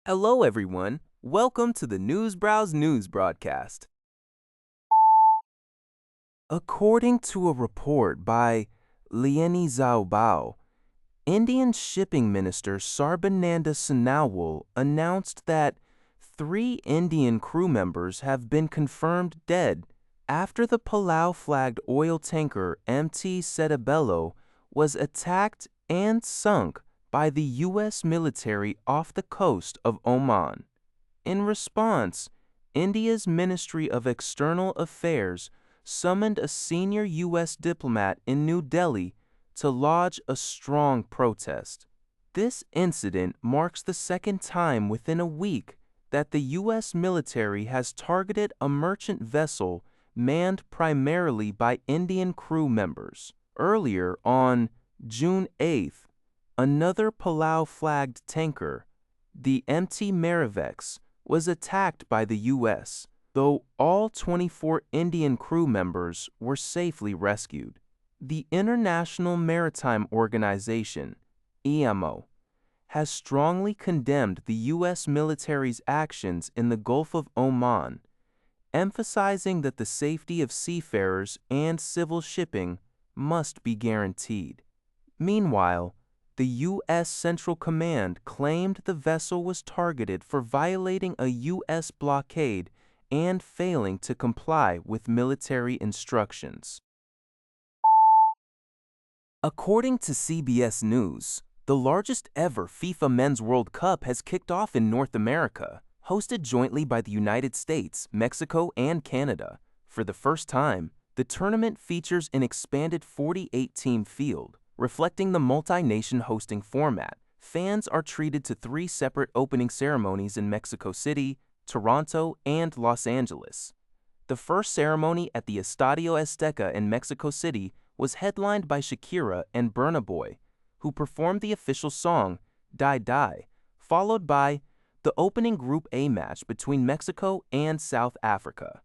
Hello, everyone. Welcome to the News Browse News broadcast. According to a report by Lieni Zhaobao, Indian Shipping Minister Sarbananda Sonowal announced that 3 Indian crew members have been confirmed dead after the Palau-flagged oil tanker MT Setabelo was attacked and sunk by the U.S. military off the coast of Oman. In response, India's Ministry of External Affairs summoned a senior U.S. diplomat in New Delhi to lodge a strong protest. This incident marks the second time within a week that the U.S. military has targeted a merchant vessel manned primarily by Indian crew members. Earlier, on June 8th, another Palau-flagged tanker, the MT Marivex, was attacked by the U.S., though all 24 Indian crew members were safely rescued. The International Maritime Organization, IMO, has strongly condemned the U.S. military's actions in the Gulf of Oman, emphasizing that the safety of seafarers and civil shipping must be guaranteed. Meanwhile, the U.S. Central Command claimed the vessel was targeted for violating a U.S. blockade and failing to comply with military instructions. According to CBS News, the largest ever FIFA Men's World Cup has kicked off in North America, hosted jointly by the United States, Mexico, and Canada. For the first time, the tournament features an expanded 48-team field, reflecting the multi-nation hosting format. Fans are treated to 3 separate opening ceremonies in Mexico City, Toronto, and Los Angeles. The first ceremony at the Estadio Azteca in Mexico City was headlined by Shakira and Burna Boy, who performed the official song, Die Die, followed by the opening Group A match between Mexico and South Africa.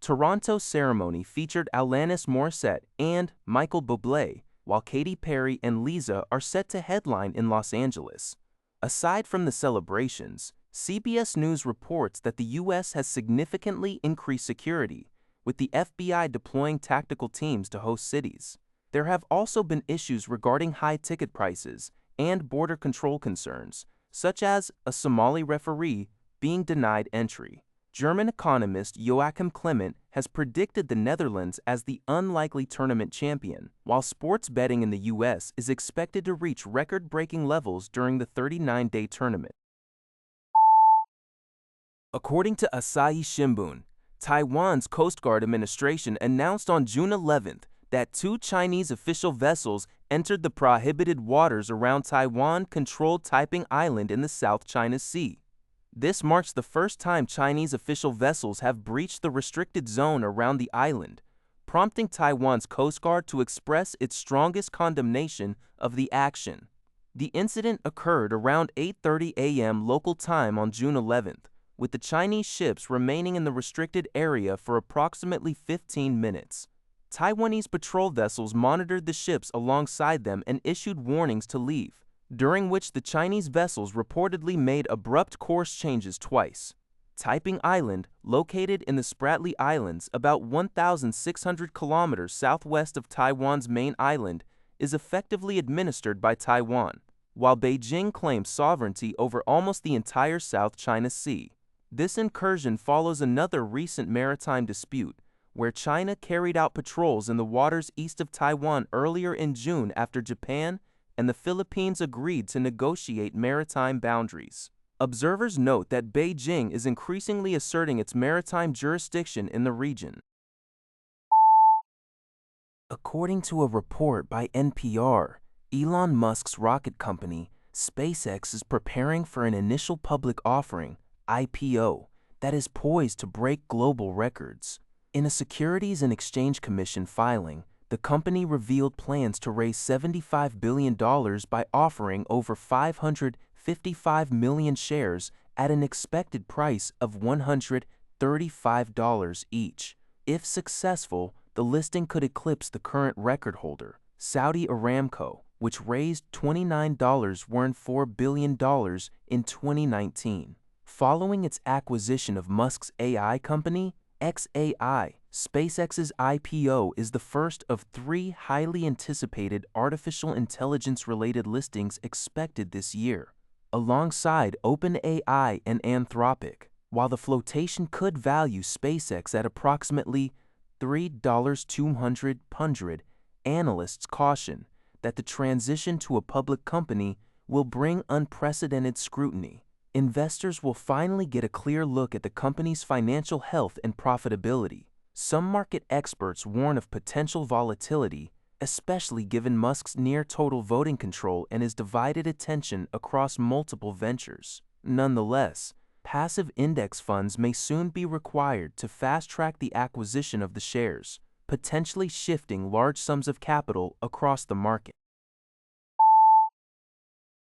Toronto's ceremony featured Alanis Morissette and Michael Bublé, while Katy Perry and Lisa are set to headline in Los Angeles. Aside from the celebrations, CBS News reports that the U.S. has significantly increased security, with the FBI deploying tactical teams to host cities. There have also been issues regarding high ticket prices and border control concerns, such as a Somali referee being denied entry. German economist Joachim Clement has predicted the Netherlands as the unlikely tournament champion, while sports betting in the U.S. is expected to reach record-breaking levels during the 39-day tournament. According to Asahi Shimbun, Taiwan's Coast Guard Administration announced on June 11th that 2 Chinese official vessels entered the prohibited waters around Taiwan-Controlled Taiping Island in the South China Sea. This marks the first time Chinese official vessels have breached the restricted zone around the island, prompting Taiwan's Coast Guard to express its strongest condemnation of the action. The incident occurred around 8:30 a.m. local time on June 11th, with the Chinese ships remaining in the restricted area for approximately 15 minutes. Taiwanese patrol vessels monitored the ships alongside them and issued warnings to leave, during which the Chinese vessels reportedly made abrupt course changes twice. Taiping Island, located in the Spratly Islands about 1,600 kilometers southwest of Taiwan's main island, is effectively administered by Taiwan, while Beijing claims sovereignty over almost the entire South China Sea. This incursion follows another recent maritime dispute, where China carried out patrols in the waters east of Taiwan earlier in June after Japan and the Philippines agreed to negotiate maritime boundaries. Observers note that Beijing is increasingly asserting its maritime jurisdiction in the region. According to a report by NPR, Elon Musk's rocket company, SpaceX, is preparing for an initial public offering, IPO, that is poised to break global records. In a Securities and Exchange Commission filing, the company revealed plans to raise $75 billion by offering over 555 million shares at an expected price of $135 each. If successful, the listing could eclipse the current record holder, Saudi Aramco, which raised $29.4 billion in 2019. Following its acquisition of Musk's AI company, XAI, SpaceX's IPO is the first of three highly anticipated artificial intelligence-related listings expected this year, alongside OpenAI and Anthropic. While the flotation could value SpaceX at approximately $3.200, analysts caution that the transition to a public company will bring unprecedented scrutiny. Investors will finally get a clear look at the company's financial health and profitability. Some market experts warn of potential volatility, especially given Musk's near-total voting control and his divided attention across multiple ventures. Nonetheless, passive index funds may soon be required to fast-track the acquisition of the shares, potentially shifting large sums of capital across the market.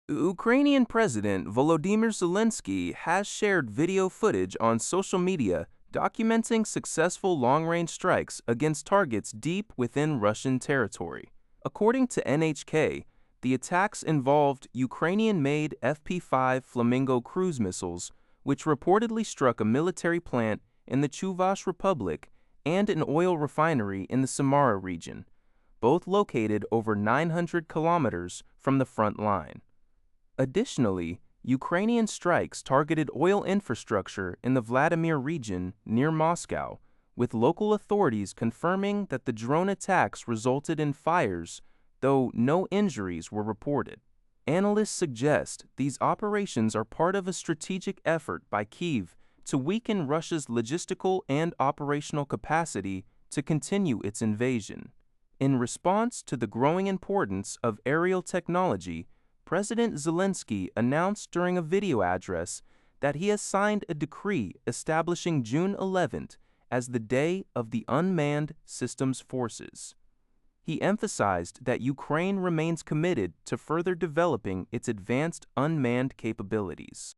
Ukrainian President Volodymyr Zelenskyy has shared video footage on social media documenting successful long-range strikes against targets deep within Russian territory. According to NHK, the attacks involved Ukrainian-made FP-5 Flamingo cruise missiles, which reportedly struck a military plant in the Chuvash Republic and an oil refinery in the Samara region, both located over 900 kilometers from the front line. Additionally, Ukrainian strikes targeted oil infrastructure in the Vladimir region near Moscow, with local authorities confirming that the drone attacks resulted in fires, though no injuries were reported. Analysts suggest these operations are part of a strategic effort by Kyiv to weaken Russia's logistical and operational capacity to continue its invasion. In response to the growing importance of aerial technology, President Zelenskyy announced during a video address that he has signed a decree establishing June 11th as the Day of the Unmanned Systems Forces. He emphasized that Ukraine remains committed to further developing its advanced unmanned capabilities.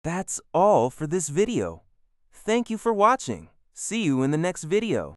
That's all for this video. Thank you for watching. See you in the next video.